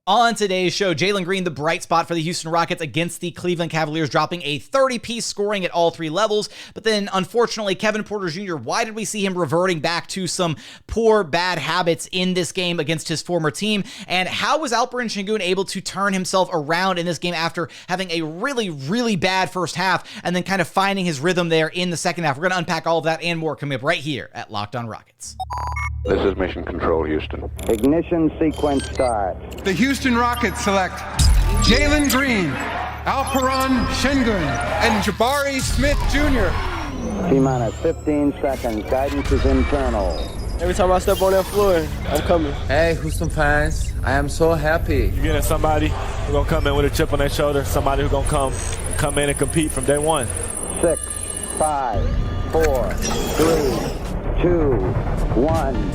On today's show, Jalen Green, the bright spot for the Houston Rockets against the Cleveland Cavaliers, dropping a 30-piece scoring at all three levels. But then, unfortunately, Kevin Porter Jr., why did we see him reverting back to some poor, bad habits in this game against his former team? And how was Alperen Sengun able to turn himself around in this game after having a really, really bad first half and then kind of finding his rhythm there in the second half? We're going to unpack all of that and more coming up right here at Locked On Rockets. This is Mission Control, Houston. Ignition sequence start. The Houston Rockets select Jalen Green, Alperen Sengun, and Jabari Smith Jr. T-minus 15 seconds. Guidance is internal. Every time I step on that floor, I'm coming. Hey, Houston fans, I am so happy. You're getting somebody who's going to come in with a chip on their shoulder, somebody who's going to come in and compete from day one. 6, 5, 4, 3, 2, 1.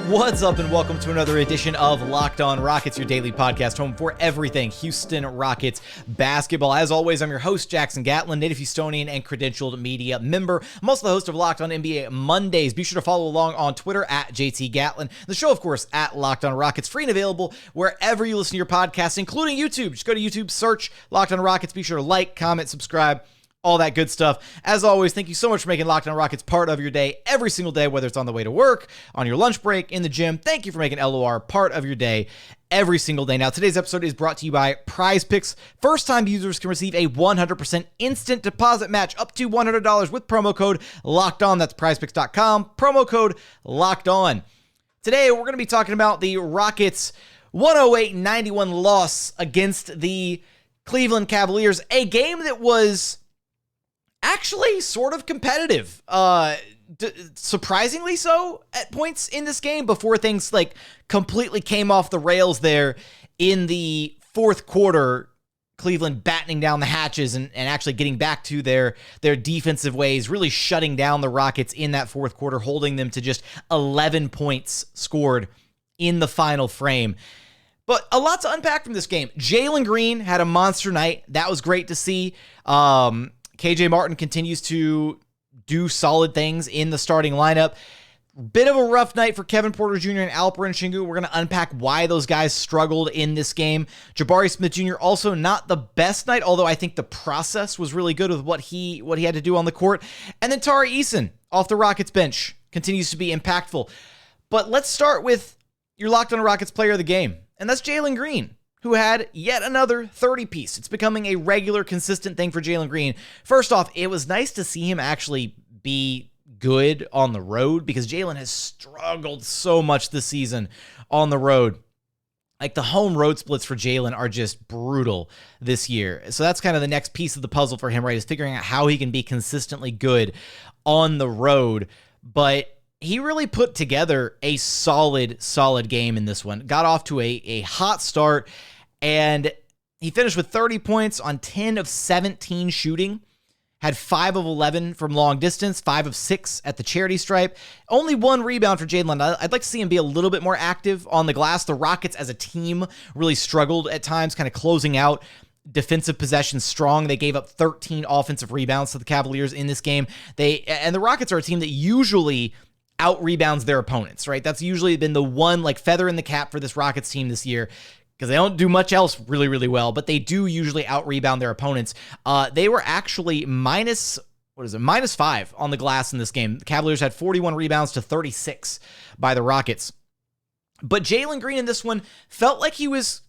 What's up and welcome to another edition of Locked On Rockets, your daily podcast home for everything Houston Rockets basketball. As always, I'm your host, Jackson Gatlin, native Houstonian and credentialed media member. I'm also the host of Locked On NBA Mondays. Be sure to follow along on Twitter at JT Gatlin. The show, of course, at Locked On Rockets, free and available wherever you listen to your podcasts, including YouTube. Just go to YouTube, search Locked On Rockets. Be sure to like, comment, subscribe, all that good stuff. As always, thank you so much for making Locked On Rockets part of your day every single day, whether it's on the way to work, on your lunch break, in the gym. Thank you for making LOR part of your day every single day. Now, today's episode is brought to you by Prize Picks. First-time users can receive a 100% instant deposit match up to $100 with promo code Locked On. That's prizepicks.com, promo code Locked On. Today, we're going to be talking about the Rockets' 108-91 loss against the Cleveland Cavaliers, a game that was actually sort of competitive, surprisingly so at points in this game before things like completely came off the rails there in the fourth quarter. Cleveland battening down the hatches and actually getting back to their defensive ways, really shutting down the Rockets in that fourth quarter, holding them to just 11 points scored in the final frame. But a lot to unpack from this game. Jalen Green had a monster night. That was great to see. KJ Martin continues to do solid things in the starting lineup. Bit of a rough night for Kevin Porter Jr. and Alperen Sengun. We're going to unpack why those guys struggled in this game. Jabari Smith Jr. also not the best night, although I think the process was really good with what he had to do on the court. And then Tari Eason off the Rockets bench continues to be impactful. But let's start with your Locked On Rockets player of the game, and that's Jalen Green, who had yet another 30-piece. It's becoming a regular, consistent thing for Jalen Green. First off, it was nice to see him actually be good on the road because Jalen has struggled so much this season on the road. Like, the home road splits for Jalen are just brutal this year. So that's kind of the next piece of the puzzle for him, right, is figuring out how he can be consistently good on the road. But he really put together a solid game in this one. Got off to a hot start, and he finished with 30 points on 10 of 17 shooting. Had 5 of 11 from long distance, 5 of 6 at the charity stripe. Only 1 rebound for Jalen. I'd like to see him be a little bit more active on the glass. The Rockets as a team really struggled at times, kind of closing out defensive possessions strong. They gave up 13 offensive rebounds to the Cavaliers in this game. And the Rockets are a team that usually out-rebounds their opponents, right? That's usually been the one like feather in the cap for this Rockets team this year, because they don't do much else really, really well, but they do usually out-rebound their opponents. They were actually minus 5 on the glass in this game. The Cavaliers had 41 rebounds to 36 by the Rockets. But Jalen Green in this one felt like he was,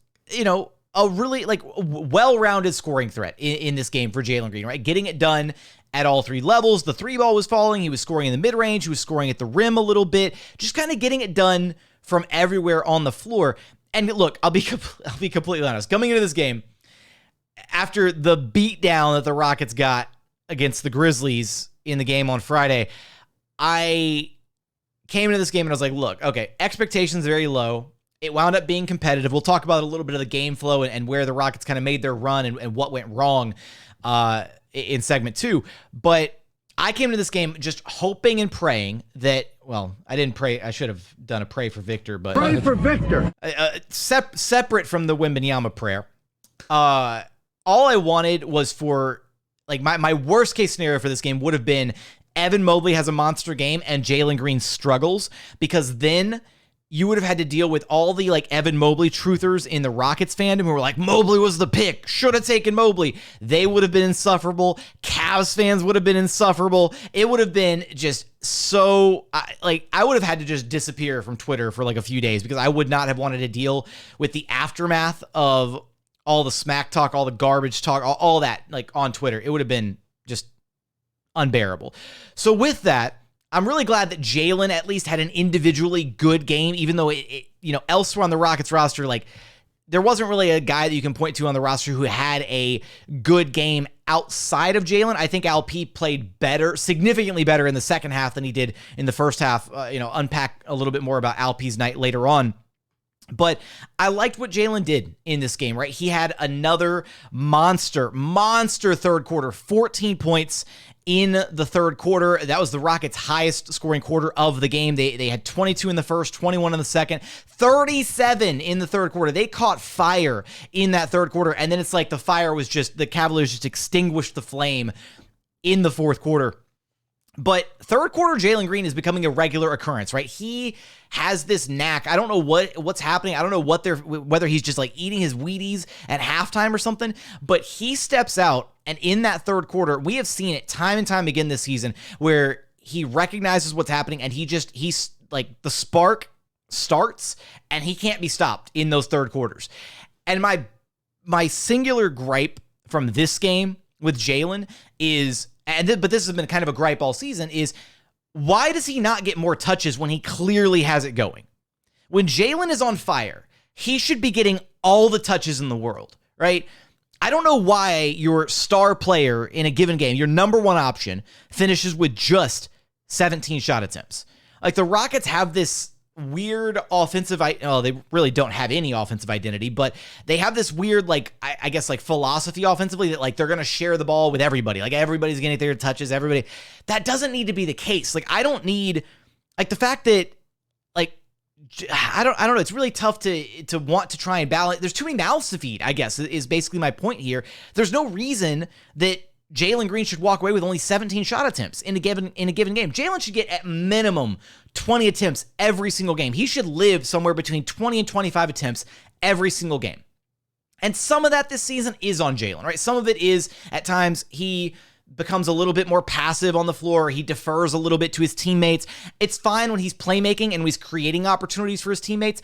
a really well-rounded scoring threat in this game for Jalen Green, right? Getting it done at all three levels. The three ball was falling. He was scoring in the mid-range. He was scoring at the rim a little bit. Just kind of getting it done from everywhere on the floor. And look, I'll be completely honest. Coming into this game, after the beatdown that the Rockets got against the Grizzlies in the game on Friday, I came into this game and I was like, look, okay, expectations very low. It wound up being competitive. We'll talk about a little bit of the game flow and where the Rockets kind of made their run and what went wrong in segment 2. But I came to this game just hoping and praying that, well, I didn't pray. I should have done a pray for Victor, but Pray for Victor. Separate from the Wembanyama prayer. All I wanted was for, like, my worst case scenario for this game would have been Evan Mobley has a monster game and Jalen Green struggles, because then you would have had to deal with all the like Evan Mobley truthers in the Rockets fandom who were like, Mobley was the pick, should have taken Mobley. They would have been insufferable. Cavs fans would have been insufferable. It would have been just so, I would have had to just disappear from Twitter for like a few days, because I would not have wanted to deal with the aftermath of all the smack talk, all the garbage talk, all that like on Twitter. It would have been just unbearable. So with that, I'm really glad that Jalen at least had an individually good game, even though elsewhere on the Rockets roster, like there wasn't really a guy that you can point to on the roster who had a good game outside of Jalen. I think LP played better, significantly better in the second half than he did in the first half. Unpack a little bit more about Alp's night later on. But I liked what Jalen did in this game, right? He had another monster third quarter, 14 points in the third quarter. That was the Rockets' highest scoring quarter of the game. They had 22 in the first, 21 in the second, 37 in the third quarter. They caught fire in that third quarter, and then it's like the Cavaliers just extinguished the flame in the fourth quarter. But third quarter Jalen Green is becoming a regular occurrence, right? He has this knack. I don't know what's happening. I don't know whether he's just like eating his Wheaties at halftime or something, but he steps out, and in that third quarter, we have seen it time and time again this season where he recognizes what's happening, and he's like the spark starts and he can't be stopped in those third quarters. And my singular gripe from this game with Jalen is, but this has been kind of a gripe all season, is why does he not get more touches when he clearly has it going? When Jalen is on fire, he should be getting all the touches in the world, right? I don't know why your star player in a given game, your number one option, finishes with just 17 shot attempts. Like the Rockets have this weird they really don't have any offensive identity, but they have this weird, like, I guess like philosophy offensively that like they're going to share the ball with everybody. Like everybody's getting their touches, everybody. That doesn't need to be the case. Like I don't need, like the fact that like, I don't know. It's really tough to want to try and balance. There's too many mouths to feed, I guess, is basically my point here. There's no reason that Jalen Green should walk away with only 17 shot attempts in a given game. Jalen should get at minimum 20 attempts every single game. He should live somewhere between 20 and 25 attempts every single game. And some of that this season is on Jalen, right? Some of it is at times he becomes a little bit more passive on the floor. He defers a little bit to his teammates. It's fine when he's playmaking and when he's creating opportunities for his teammates.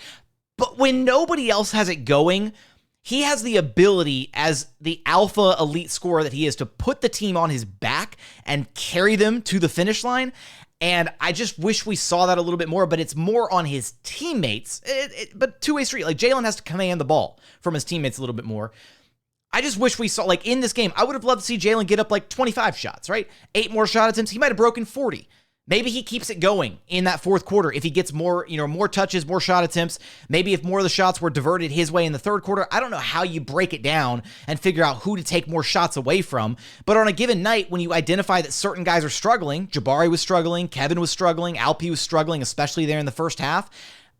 But when nobody else has it going, he has the ability as the alpha elite scorer that he is to put the team on his back and carry them to the finish line. And I just wish we saw that a little bit more, but it's more on his teammates. But two-way street, like Jalen has to command the ball from his teammates a little bit more. I just wish we saw, like in this game, I would have loved to see Jalen get up like 25 shots, right? 8 more shot attempts. He might have broken 40. Maybe he keeps it going in that fourth quarter if he gets more touches, more shot attempts. Maybe if more of the shots were diverted his way in the third quarter. I don't know how you break it down and figure out who to take more shots away from. But on a given night, when you identify that certain guys are struggling, Jabari was struggling, Kevin was struggling, Alp was struggling, especially there in the first half.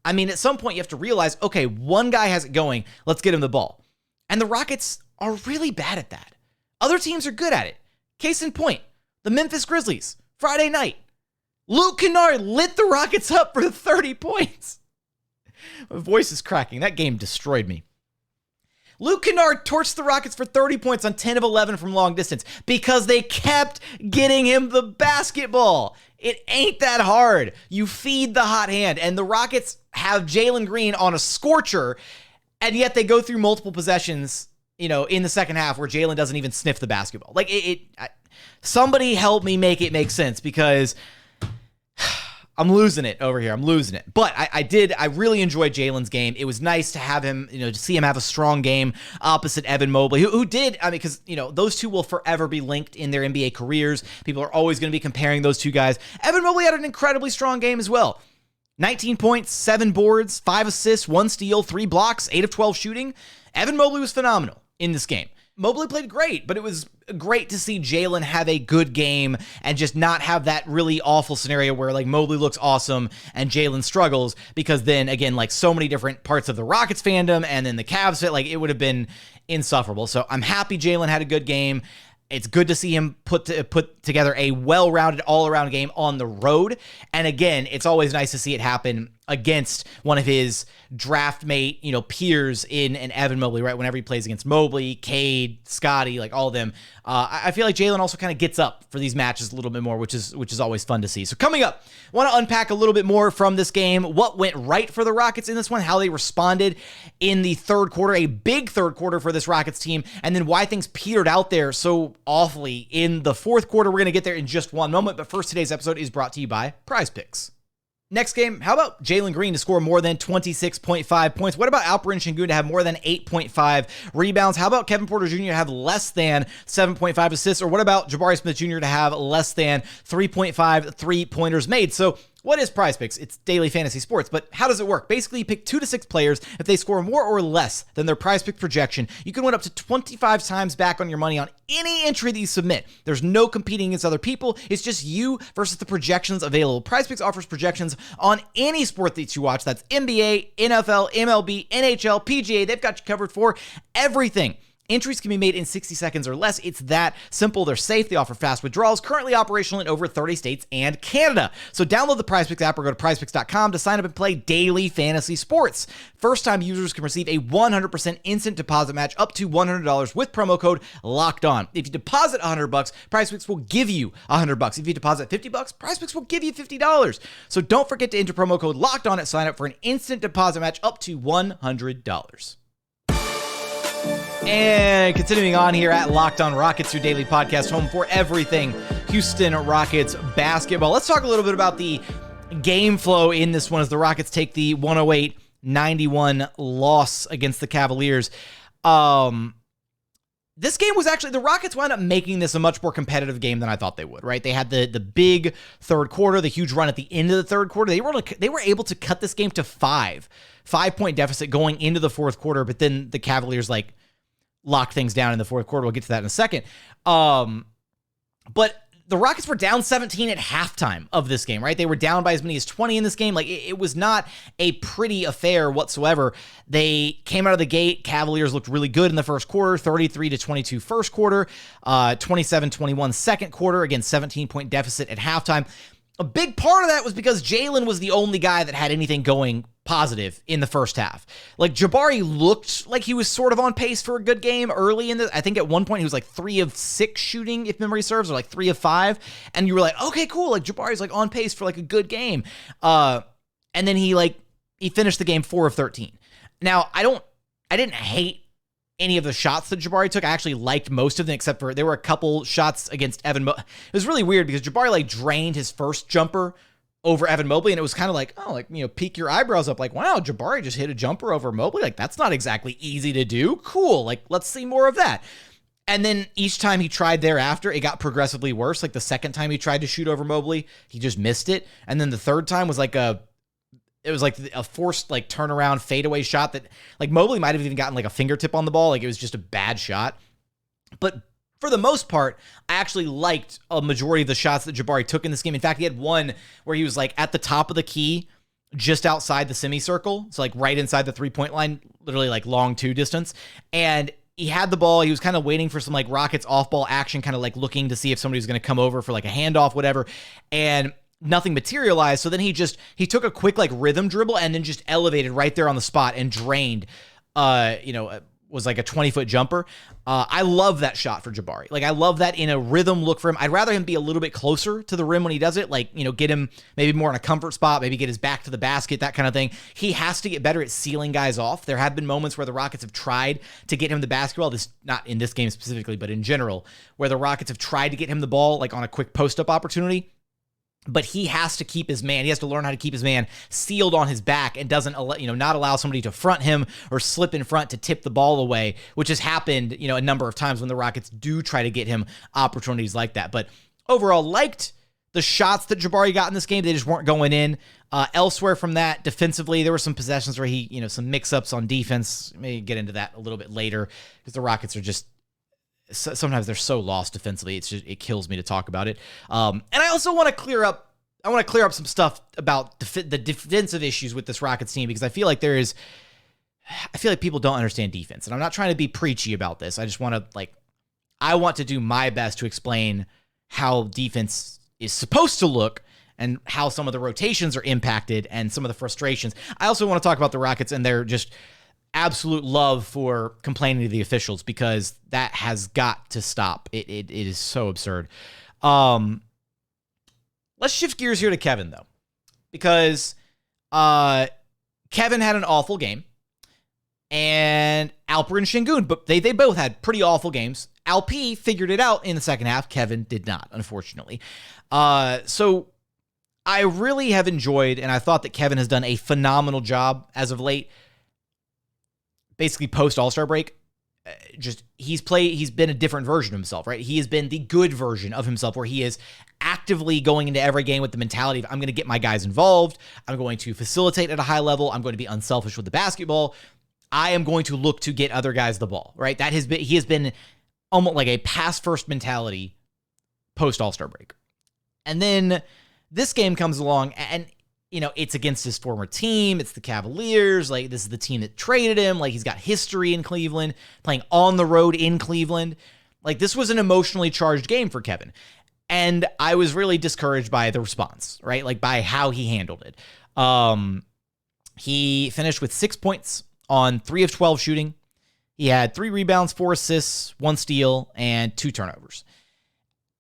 I mean, at some point you have to realize, okay, one guy has it going. Let's get him the ball. And the Rockets are really bad at that. Other teams are good at it. Case in point, the Memphis Grizzlies, Friday night. Luke Kennard lit the Rockets up for 30 points. My voice is cracking. That game destroyed me. Luke Kennard torched the Rockets for 30 points on 10 of 11 from long distance because they kept getting him the basketball. It ain't that hard. You feed the hot hand, and the Rockets have Jalen Green on a scorcher, and yet they go through multiple possessions, in the second half where Jalen doesn't even sniff the basketball. Like, somebody help me make it make sense, because I'm losing it over here. I'm losing it. But I really enjoyed Jalen's game. It was nice to have him, to see him have a strong game opposite Evan Mobley, who did, because, those two will forever be linked in their NBA careers. People are always going to be comparing those two guys. Evan Mobley had an incredibly strong game as well. 19 points, 7 boards, 5 assists, 1 steal, 3 blocks, 8 of 12 shooting. Evan Mobley was phenomenal in this game. Mobley played great, but it was great to see Jalen have a good game and just not have that really awful scenario where like Mobley looks awesome and Jalen struggles, because then again, like so many different parts of the Rockets fandom and then the Cavs, like it would have been insufferable. So I'm happy Jalen had a good game. It's good to see him put together a well-rounded, all-around game on the road. And again, it's always nice to see it happen against one of his draft mate, peers in an Evan Mobley, right? Whenever he plays against Mobley, Cade, Scotty, like all of them. I feel like Jalen also kind of gets up for these matches a little bit more, which is always fun to see. So coming up, I want to unpack a little bit more from this game, what went right for the Rockets in this one, how they responded in the third quarter, a big third quarter for this Rockets team, and then why things petered out there so awfully in the fourth quarter. We're going to get there in just one moment, but first, today's episode is brought to you by Prize Picks. Next game, how about Jalen Green to score more than 26.5 points? What about Alperen Sengun to have more than 8.5 rebounds? How about Kevin Porter Jr. to have less than 7.5 assists? Or what about Jabari Smith Jr. to have less than 3.5 three-pointers made? So what is Prize Picks? It's daily fantasy sports, but how does it work? Basically, you pick 2 to 6 players. If they score more or less than their Prize Pick projection, you can win up to 25 times back on your money on any entry that you submit. There's no competing against other people. It's just you versus the projections available. Prize Picks offers projections on any sport that you watch. That's NBA, NFL, MLB, NHL, PGA. They've got you covered for everything. Entries can be made in 60 seconds or less. It's that simple. They're safe. They offer fast withdrawals. Currently operational in over 30 states and Canada. So download the PrizePicks app or go to prizepicks.com to sign up and play daily fantasy sports. First-time users can receive a 100% instant deposit match up to $100 with promo code LOCKEDON. If you deposit $100, PrizePicks will give you $100. If you deposit $50, PrizePicks will give you $50. So don't forget to enter promo code LOCKEDON at sign up for an instant deposit match up to $100. And continuing on here at Locked On Rockets, your daily podcast home for everything Houston Rockets basketball. Let's talk a little bit about the game flow in this one as the Rockets take the 108-91 loss against the Cavaliers. This game was actually, the Rockets wound up making this a much more competitive game than I thought they would, right? They had the big third quarter, the huge run at the end of the third quarter. They were able to cut this game to 5-point deficit going into the fourth quarter, but then the Cavaliers locked things down in the fourth quarter. We'll get to that in a second. But the Rockets were down 17 at halftime of this game, right? They were down by as many as 20 in this game. It was not a pretty affair whatsoever. They came out of the gate. Cavaliers looked really good in the first quarter, 33-22 first quarter, 27-21 second quarter, again, 17-point deficit at halftime. A big part of that was because Jalen was the only guy that had anything going positive in the first half. Jabari looked like he was sort of on pace for a good game early in I think at one point he was 3 of 6 shooting, if memory serves, or 3 of 5. And you were like, okay, cool. Jabari's on pace for a good game. And then he finished the game 4 of 13. Now, I didn't hate any of the shots that Jabari took. I actually liked most of them, except for there were a couple shots against Evan Mobley. It was really weird because Jabari drained his first jumper over Evan Mobley, and it was kind of peek your eyebrows up, wow, Jabari just hit a jumper over Mobley. That's not exactly easy to do. Cool. Let's see more of that. And then each time he tried thereafter, it got progressively worse. The second time he tried to shoot over Mobley, he just missed it. And then the third time was a forced turnaround fadeaway shot that Mobley might have even gotten a fingertip on the ball. It was just a bad shot. But for the most part, I actually liked a majority of the shots that Jabari took in this game. In fact, he had one where he was at the top of the key, just outside the semicircle. So right inside the 3-point line, literally long 2 distance. And he had the ball. He was kind of waiting for some Rockets off-ball action, kind of looking to see if somebody was going to come over for a handoff, whatever. And nothing materialized. So then he took a quick rhythm dribble and then just elevated right there on the spot and drained, was a 20-foot jumper. I love that shot for Jabari. I love that in a rhythm look for him. I'd rather him be a little bit closer to the rim when he does it. Get him maybe more in a comfort spot, maybe get his back to the basket, that kind of thing. He has to get better at sealing guys off. There have been moments where the Rockets have tried to get him the basketball. This, not in this game specifically, but in general, where the Rockets have tried to get him the ball, on a quick post-up opportunity. But he has to keep his man. He has to learn how to keep his man sealed on his back and doesn't, not allow somebody to front him or slip in front to tip the ball away, which has happened, a number of times when the Rockets do try to get him opportunities like that. But overall, liked the shots that Jabari got in this game. They just weren't going in. Elsewhere from that, defensively, there were some possessions where he, some mix-ups on defense. Maybe get into that a little bit later because the Rockets are just, sometimes they're so lost defensively. It kills me to talk about it. And I also want to clear up some stuff about the defensive issues with this Rockets team, because I feel like people don't understand defense, and I'm not trying to be preachy about this. I just want to I want to do my best to explain how defense is supposed to look and how some of the rotations are impacted and some of the frustrations. I also want to talk about the Rockets and their just absolute love for complaining to the officials, because that has got to stop. It is so absurd. Let's shift gears here to Kevin, though, because Kevin had an awful game, and Alperen Sengun, but they both had pretty awful games. Alp figured it out in the second half. Kevin did not, unfortunately. So I really have enjoyed, and I thought that Kevin has done a phenomenal job as of late, basically post All-Star break. He's been a different version of himself, right? He has been the good version of himself, where he is actively going into every game with the mentality of, I'm going to get my guys involved. I'm going to facilitate at a high level. I'm going to be unselfish with the basketball. I am going to look to get other guys the ball, right? He has been almost like a pass first mentality post All-Star break. And then this game comes along, and it's against his former team. It's the Cavaliers. Like, this is the team that traded him. Like, he's got history in Cleveland, playing on the road in Cleveland. Like, this was an emotionally charged game for Kevin. And I was really discouraged by the response, right? Like, by how he handled it. He finished with 6 points on 3 of 12 shooting. He had 3 rebounds, 4 assists, 1 steal, and 2 turnovers.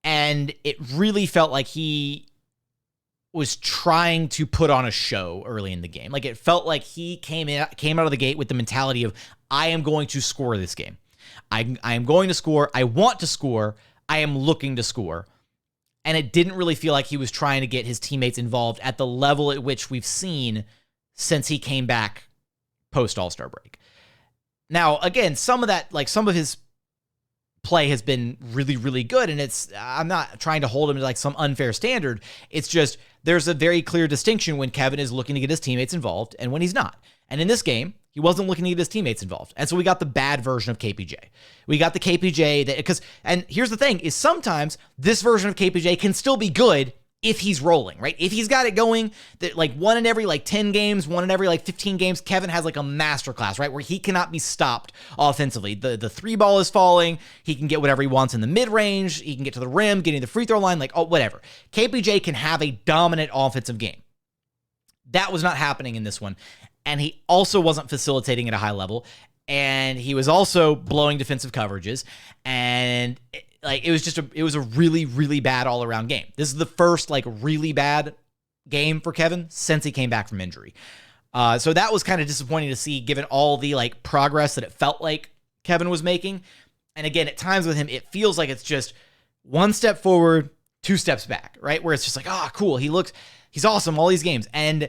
And it really felt like he was trying to put on a show early in the game. Like, it felt like he came out of the gate with the mentality of, I am going to score this game. I am going to score. I want to score. I am looking to score. And it didn't really feel like he was trying to get his teammates involved at the level at which we've seen since he came back post All-Star break. Now, again, some of his play has been really, really good, and I'm not trying to hold him to like some unfair standard. It's just, there's a very clear distinction when Kevin is looking to get his teammates involved and when he's not. And in this game, he wasn't looking to get his teammates involved. And so we got the bad version of KPJ. We got the KPJ and here's the thing, is sometimes this version of KPJ can still be good if he's rolling, right? If he's got it going, that like one in every like 10 games, one in every like 15 games, Kevin has like a masterclass, right? Where he cannot be stopped offensively. The 3 ball is falling. He can get whatever he wants in the mid-range. He can get to the rim, getting the free throw line, like, whatever. KPJ can have a dominant offensive game. That was not happening in this one. And he also wasn't facilitating at a high level. And he was also blowing defensive coverages. And it was a really, really bad all-around game. This is the first like really bad game for Kevin since he came back from injury. So that was kind of disappointing to see, given all the like progress that it felt like Kevin was making. And again, at times with him, it feels like it's just 1 step forward, 2 steps back, right? Where it's just like, cool. He's awesome all these games. And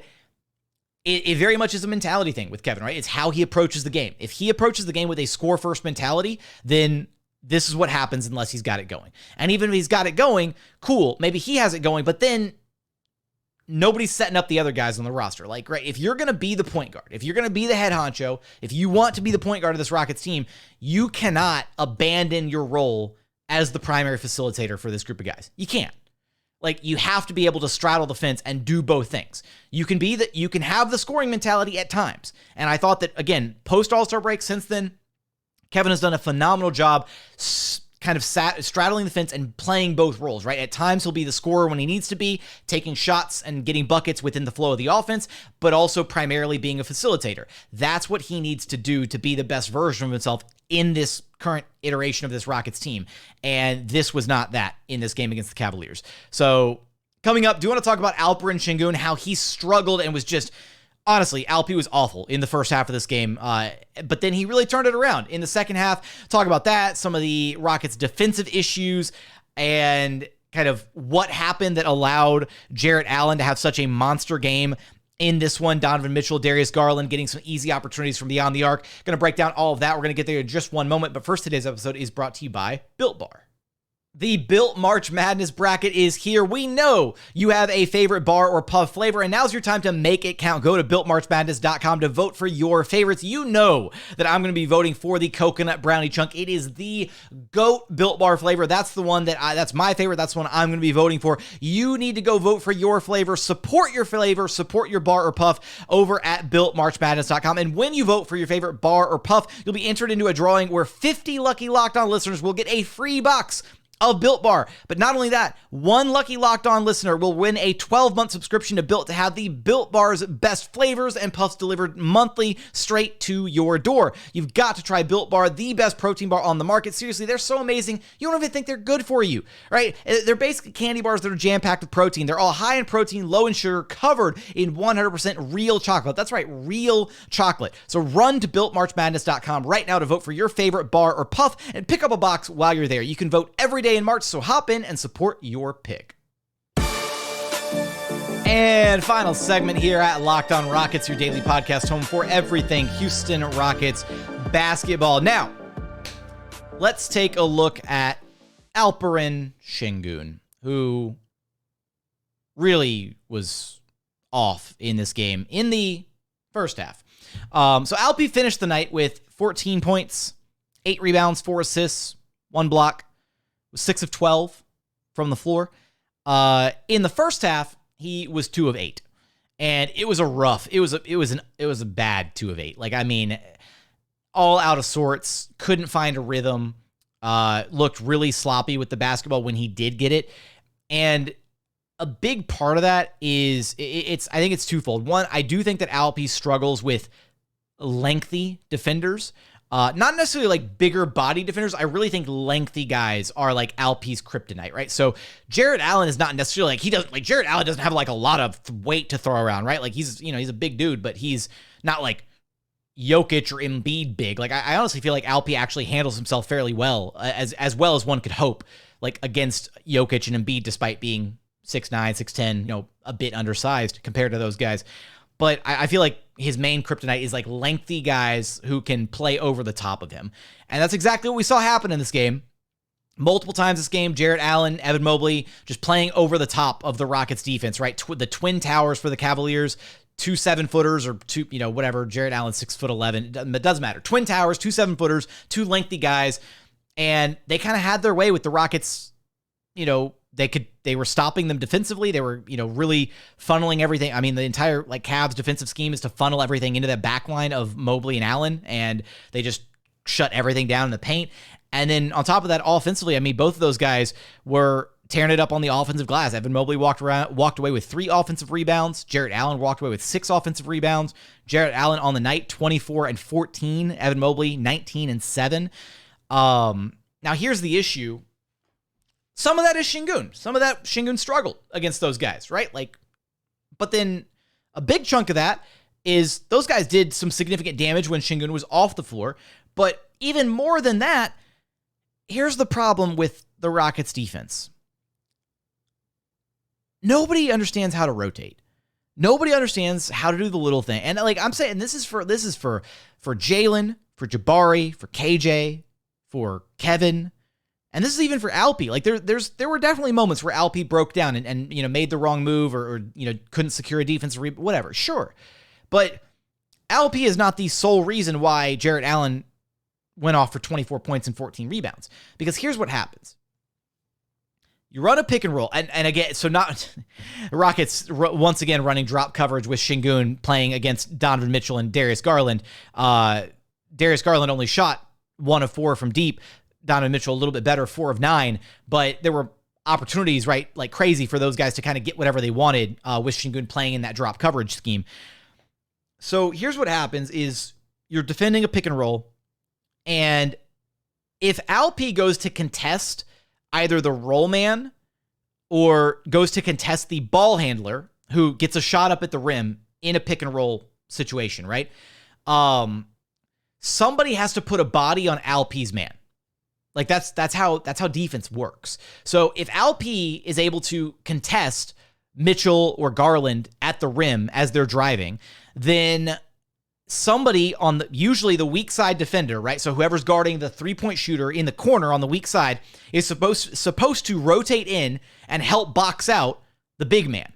it very much is a mentality thing with Kevin, right? It's how he approaches the game. If he approaches the game with a score-first mentality, then this is what happens unless he's got it going. And even if he's got it going, cool, maybe he has it going, but then nobody's setting up the other guys on the roster. Like, right, if you're going to be the point guard, if you're going to be the head honcho, if you want to be the point guard of this Rockets team, you cannot abandon your role as the primary facilitator for this group of guys. You can't. Like, you have to be able to straddle the fence and do both things. You can have the scoring mentality at times. And I thought that, again, post All-Star break, since then, Kevin has done a phenomenal job kind of straddling the fence and playing both roles, right? At times, he'll be the scorer when he needs to be, taking shots and getting buckets within the flow of the offense, but also primarily being a facilitator. That's what he needs to do to be the best version of himself in this current iteration of this Rockets team. And this was not that in this game against the Cavaliers. So coming up, do you want to talk about Alperen Sengun, how he struggled and was just... Honestly, Alp was awful in the first half of this game, but then he really turned it around in the second half. Talk about that, some of the Rockets' defensive issues, and kind of what happened that allowed Jarrett Allen to have such a monster game in this one. Donovan Mitchell, Darius Garland getting some easy opportunities from beyond the arc. Going to break down all of that. We're going to get there in just one moment, but first, today's episode is brought to you by Built Bar. The Built March Madness bracket is here. We know you have a favorite bar or puff flavor, and now's your time to make it count. Go to BuiltMarchMadness.com to vote for your favorites. You know that I'm going to be voting for the Coconut Brownie Chunk. It is the GOAT Built Bar flavor. That's the one that's my favorite. That's the one I'm going to be voting for. You need to go vote for your flavor. Support your flavor. Support your bar or puff over at BuiltMarchMadness.com. And when you vote for your favorite bar or puff, you'll be entered into a drawing where 50 lucky Locked On listeners will get a free box of Built Bar. But not only that, one lucky Locked On listener will win a 12-month subscription to Built to have the Built Bar's best flavors and puffs delivered monthly straight to your door. You've got to try Built Bar, the best protein bar on the market. Seriously, they're so amazing, you don't even think they're good for you, right? They're basically candy bars that are jam-packed with protein. They're all high in protein, low in sugar, covered in 100% real chocolate. That's right, real chocolate. So run to BuiltMarchMadness.com right now to vote for your favorite bar or puff and pick up a box while you're there. You can vote every day in March, so hop in and support your pick. And final segment here at Locked On Rockets, your daily podcast home for everything Houston Rockets basketball. Now, let's take a look at Alperen Sengun, who really was off in this game in the first half. So Alpi finished the night with 14 points, 8 rebounds, 4 assists, 1 block. Was 6 of 12 from the floor. In the first half, he was 2 of 8, and it was a bad 2 of 8. Like, I mean, all out of sorts. Couldn't find a rhythm. Looked really sloppy with the basketball when he did get it, and a big part of that is I think it's twofold. One, I do think that Alpi struggles with lengthy defenders. Not necessarily like bigger body defenders. I really think lengthy guys are like Alpi's kryptonite, right? So Jarrett Allen is not necessarily Jarrett Allen doesn't have like a lot of weight to throw around, right? Like he's a big dude, but he's not like Jokic or Embiid big. Like I honestly feel like Alpi actually handles himself fairly well, as well as one could hope, like against Jokic and Embiid, despite being 6'9", 6'10", a bit undersized compared to those guys. But I feel like his main kryptonite is like lengthy guys who can play over the top of him. And that's exactly what we saw happen in this game. Multiple times this game, Jarrett Allen, Evan Mobley, just playing over the top of the Rockets defense, right? The twin towers for the Cavaliers, 2 7-footers or 2, whatever. Jarrett Allen, 6'11". It doesn't matter. Twin towers, 2 7-footers, 2 lengthy guys. And they kind of had their way with the Rockets, they were stopping them defensively. They were, really funneling everything. I mean, the entire Cavs defensive scheme is to funnel everything into that back line of Mobley and Allen, and they just shut everything down in the paint. And then on top of that, offensively, I mean, both of those guys were tearing it up on the offensive glass. Evan Mobley walked away with 3 offensive rebounds. Jarrett Allen walked away with 6 offensive rebounds. Jarrett Allen on the night, 24 and 14. Evan Mobley, 19 and 7. Now here's the issue. Some of that is Sengun. Some of that Sengun struggled against those guys, right? But then a big chunk of that is those guys did some significant damage when Sengun was off the floor. But even more than that, here's the problem with the Rockets defense. Nobody understands how to rotate. Nobody understands how to do the little thing. And I'm saying this is for Jalen, for Jabari, for KJ, for Kevin. And this is even for Alpi. There were definitely moments where Alpi broke down and made the wrong move or couldn't secure a defensive rebound, whatever. Sure. But Alpi is not the sole reason why Jarrett Allen went off for 24 points and 14 rebounds. Because here's what happens. You run a pick and roll. And again, so not Rockets once again running drop coverage with Sengun playing against Donovan Mitchell and Darius Garland. Darius Garland only shot 1 of 4 from deep. Donovan Mitchell a little bit better, 4 of 9, but there were opportunities, right, like crazy for those guys to kind of get whatever they wanted with Sengun playing in that drop coverage scheme. So here's what happens is you're defending a pick and roll, and if Alpi goes to contest either the roll man or goes to contest the ball handler who gets a shot up at the rim in a pick and roll situation, right? Somebody has to put a body on Alpi's man. That's how defense works. So if Alpi is able to contest Mitchell or Garland at the rim as they're driving, then somebody on usually the weak side defender, right? So whoever's guarding the 3-point shooter in the corner on the weak side is supposed to rotate in and help box out the big man.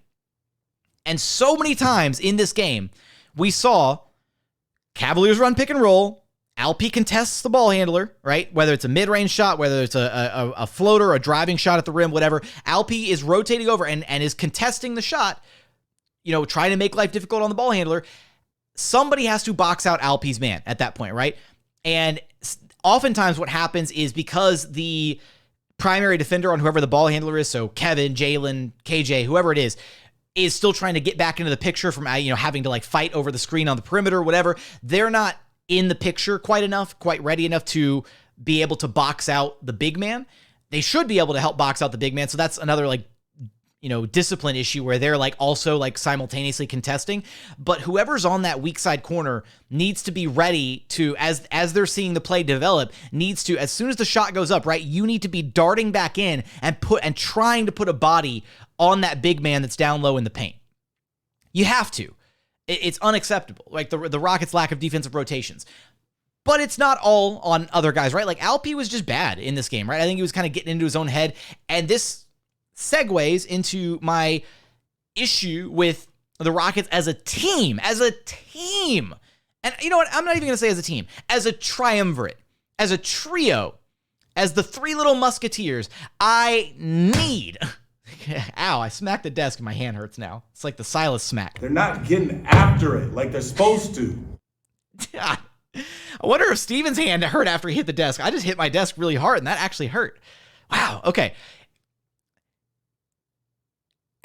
And so many times in this game, we saw Cavaliers run pick and roll. Alp contests the ball handler, right? Whether it's a mid-range shot, whether it's a floater, a driving shot at the rim, whatever. Alp is rotating over and is contesting the shot, trying to make life difficult on the ball handler. Somebody has to box out Alp's man at that point, right? And oftentimes what happens is because the primary defender on whoever the ball handler is, so Kevin, Jalen, KJ, whoever it is still trying to get back into the picture from, having to like fight over the screen on the perimeter or whatever. They're not in the picture quite ready enough to be able to box out the big man. They should be able to help box out the big man. So that's another discipline issue where they're also simultaneously contesting. But whoever's on that weak side corner needs to be ready to, as they're seeing the play develop, needs to, as soon as the shot goes up, right, you need to be darting back in and trying to put a body on that big man that's down low in the paint. You have to. It's unacceptable. Like the Rockets' lack of defensive rotations. But it's not all on other guys, right? Like Alp was just bad in this game, right? I think he was kind of getting into his own head. And this segues into my issue with the Rockets as a team. And you know what? I'm not even going to say as a team. As a triumvirate. As a trio. As the three little musketeers. I need... Ow, I smacked the desk and my hand hurts now. It's like the Silas smack. They're not getting after it like they're supposed to. I wonder if Steven's hand hurt after he hit the desk. I just hit my desk really hard and that actually hurt. Wow, okay.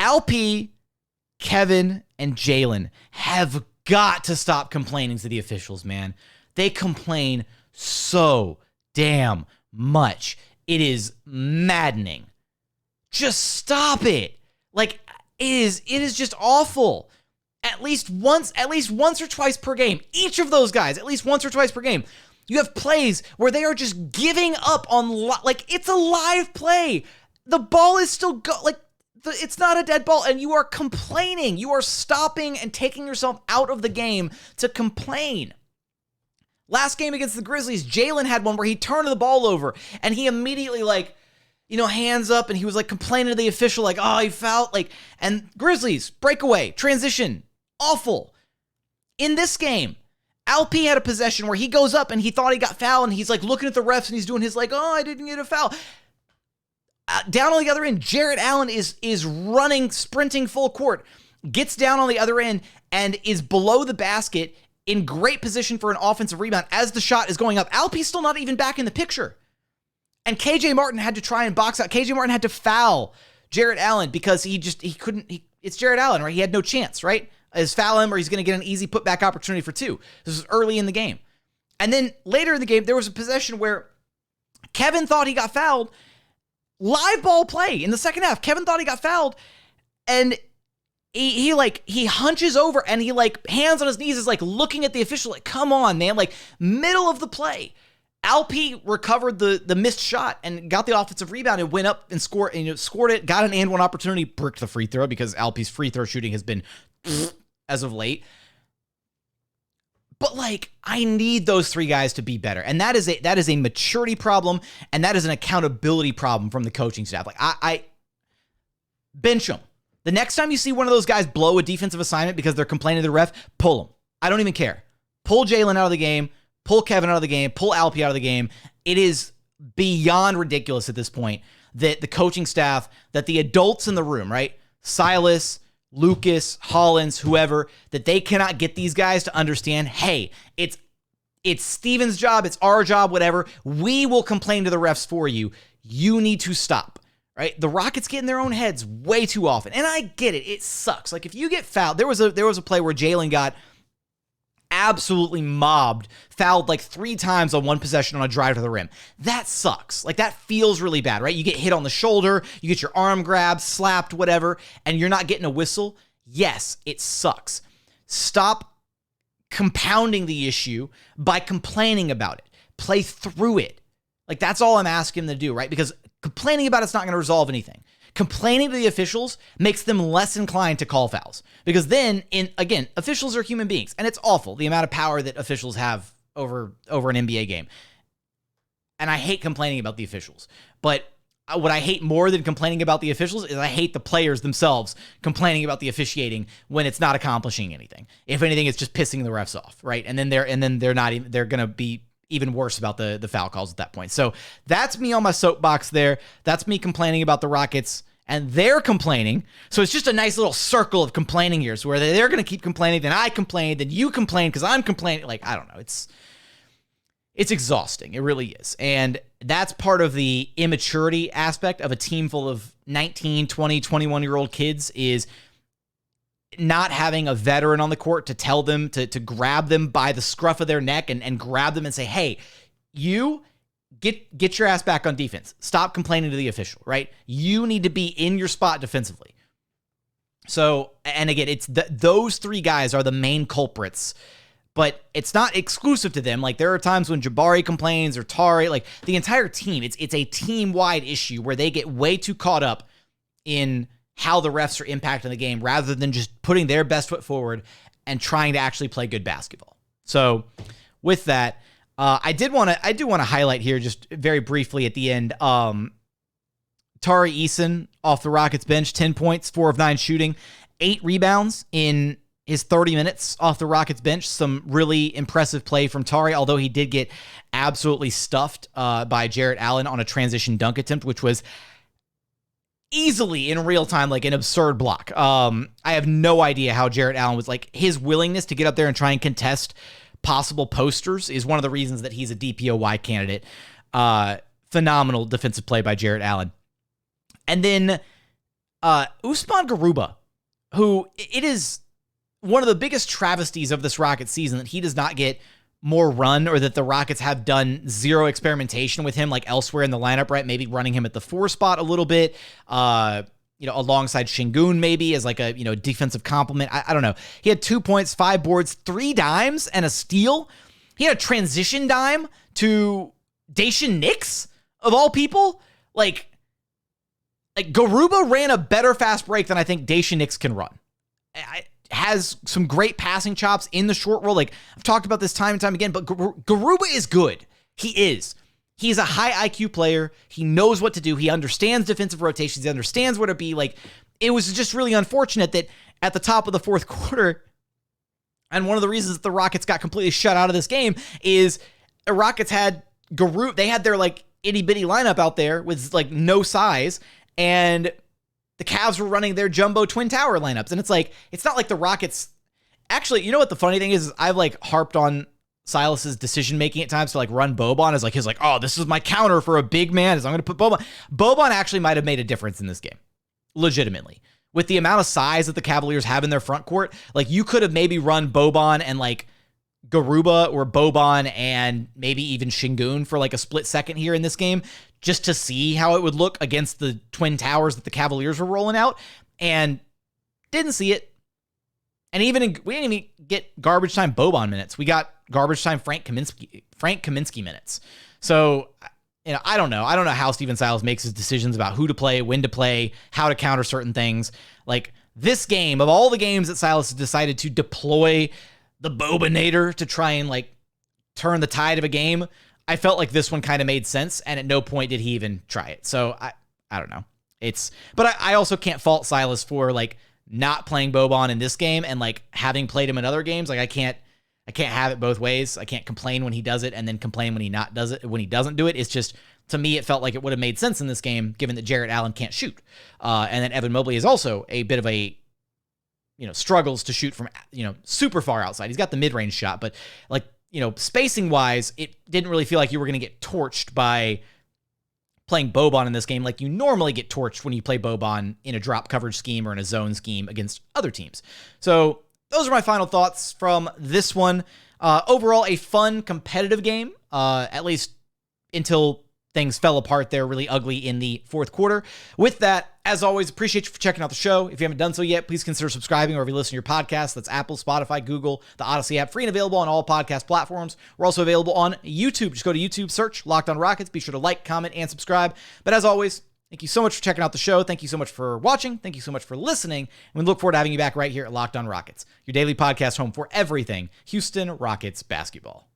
Alp, Kevin, and Jalen have got to stop complaining to the officials, man. They complain so damn much. It is maddening. Just stop it. Like, it is just awful. At least once or twice per game. Each of those guys, at least once or twice per game. You have plays where they are just giving up on, it's a live play. The ball is still it's not a dead ball, and you are complaining. You are stopping and taking yourself out of the game to complain. Last game against the Grizzlies, Jalen had one where he turned the ball over, and he immediately, hands up, and he was, complaining to the official, he fouled, and Grizzlies, breakaway, transition, awful. In this game, Alp had a possession where he goes up, and he thought he got fouled, and he's, looking at the refs, and he's doing his, I didn't get a foul. Down on the other end, Jarrett Allen is running, sprinting full court, gets down on the other end, and is below the basket in great position for an offensive rebound as the shot is going up. Alp's still not even back in the picture. And KJ Martin had to try and box out. KJ Martin had to foul Jarrett Allen because he couldn't, it's Jarrett Allen, right? He had no chance, right? Is foul him or he's going to get an easy putback opportunity for two. This was early in the game. And then later in the game, there was a possession where Kevin thought he got fouled. Live ball play in the second half. Kevin thought he got fouled, and he hunches over and he hands on his knees is looking at the official come on, man, middle of the play. Alp recovered the missed shot and got the offensive rebound and went up and scored it, got an and one opportunity, bricked the free throw because Alp's free throw shooting has been as of late. But I need those three guys to be better. And that is a maturity problem, and that is an accountability problem from the coaching staff. I bench them. The next time you see one of those guys blow a defensive assignment because they're complaining to the ref, pull them. I don't even care. Pull Jalen out of the game, pull Kevin out of the game, pull Alp out of the game. It is beyond ridiculous at this point that the coaching staff, that the adults in the room, right? Silas, Lucas, Hollins, whoever, that they cannot get these guys to understand, hey, it's Steven's job, it's our job, whatever. We will complain to the refs for you. You need to stop, right? The Rockets get in their own heads way too often. And I get it. It sucks. If you get fouled, there was a play where Jalen got absolutely mobbed, fouled 3 times on one possession on a drive to the rim. That sucks. That feels really bad, right? You get hit on the shoulder, you get your arm grabbed, slapped, whatever, and you're not getting a whistle. Yes, it sucks. Stop compounding the issue by complaining about it. Play through it. That's all I'm asking them to do, right? Because complaining about it's not going to resolve anything. complaining to the officials makes them less inclined to call fouls. Because then, again, officials are human beings, and it's awful, the amount of power that officials have over an NBA game. And I hate complaining about the officials. But what I hate more than complaining about the officials is I hate the players themselves complaining about the officiating when it's not accomplishing anything. If anything, it's just pissing the refs off, right? And then they're going to be even worse about the foul calls at that point. So that's me on my soapbox there. That's me complaining about the Rockets, and they're complaining. So it's just a nice little circle of complaining here. So where they're going to keep complaining, then I complain, then you complain because I'm complaining. Like, I don't know. It's exhausting. It really is. And that's part of the immaturity aspect of a team full of 19, 20, 21-year-old kids, is not having a veteran on the court to tell them, to grab them by the scruff of their neck and grab them and say, hey, you get your ass back on defense. Stop complaining to the official, right? You need to be in your spot defensively. So, and again, it's those three guys are the main culprits. But it's not exclusive to them. Like, there are times when Jabari complains or Tari, like the entire team, it's a team-wide issue where they get way too caught up in how the refs are impacting the game rather than just putting their best foot forward and trying to actually play good basketball. So with that, I do want to highlight here just very briefly at the end, Tari Eason off the Rockets bench, 10 points, 4 of 9 shooting, 8 rebounds in his 30 minutes off the Rockets bench. Some really impressive play from Tari, although he did get absolutely stuffed by Jarrett Allen on a transition dunk attempt, which was easily in real time like an absurd block. I have no idea how Jarrett Allen was, like, his willingness to get up there and try and contest possible posters is one of the reasons that he's a DPOY candidate. Phenomenal defensive play by Jarrett Allen. And then Usman Garuba, who it is one of the biggest travesties of this Rockets season that he does not get more run, or that the Rockets have done zero experimentation with him like elsewhere in the lineup, right? Maybe running him at the 4 spot a little bit, alongside Sengun maybe as like a, defensive complement. I don't know. He had 2 points, 5 boards, 3 dimes, and a steal. He had a transition dime to Daishen Nix, of all people. Like Garuba ran a better fast break than I think Daishen Nix can run. Has some great passing chops in the short roll. Like, I've talked about this time and time again, but Garuba is good. He is. He's a high IQ player. He knows what to do. He understands defensive rotations. He understands where to be. Like, it was just really unfortunate that at the top of the fourth quarter, and one of the reasons that the Rockets got completely shut out of this game is the Rockets had Garuba. They had their like itty bitty lineup out there with like no size, and the Cavs were running their jumbo twin tower lineups. And it's like, it's not like the Rockets. Actually, you know what the funny thing is I've like harped on Silas's decision making at times to like run Boban as like his like, oh, this is my counter for a big man, is I'm going to put Boban. Boban actually might have made a difference in this game, legitimately. With the amount of size that the Cavaliers have in their front court, like you could have maybe run Boban and like Garuba, or Boban and maybe even Sengun for like a split second here in this game, just to see how it would look against the twin towers that the Cavaliers were rolling out, and didn't see it. And we didn't even get garbage time Boban minutes. We got garbage time Frank Kaminsky minutes. So, I don't know. I don't know how Stephen Silas makes his decisions about who to play, when to play, how to counter certain things. Like this game, of all the games that Silas has decided to deploy the Bobanator to try and like turn the tide of a game, I felt like this one kind of made sense, and at no point did he even try it. So I don't know. But I also can't fault Silas for like not playing Boban in this game and like having played him in other games. Like I can't have it both ways. I can't complain when he does it and then complain when he doesn't do it. It's just, to me, it felt like it would have made sense in this game, given that Jarrett Allen can't shoot. And then Evan Mobley is also a bit of a, struggles to shoot from, super far outside. He's got the mid-range shot, but like, spacing wise, it didn't really feel like you were going to get torched by playing Boban in this game like you normally get torched when you play Boban in a drop coverage scheme or in a zone scheme against other teams. So those are my final thoughts from this one. Overall, a fun, competitive game, at least until things fell apart there really ugly in the fourth quarter. With that, as always, appreciate you for checking out the show. If you haven't done so yet, please consider subscribing wherever you listen to your podcast. That's Apple, Spotify, Google, the Odyssey app, free and available on all podcast platforms. We're also available on YouTube. Just go to YouTube, search Locked On Rockets. Be sure to like, comment, and subscribe. But as always, Thank you so much for checking out the show. Thank you so much for watching. Thank you so much for listening. And we look forward to having you back right here at Locked On Rockets, your daily podcast home for everything Houston Rockets basketball.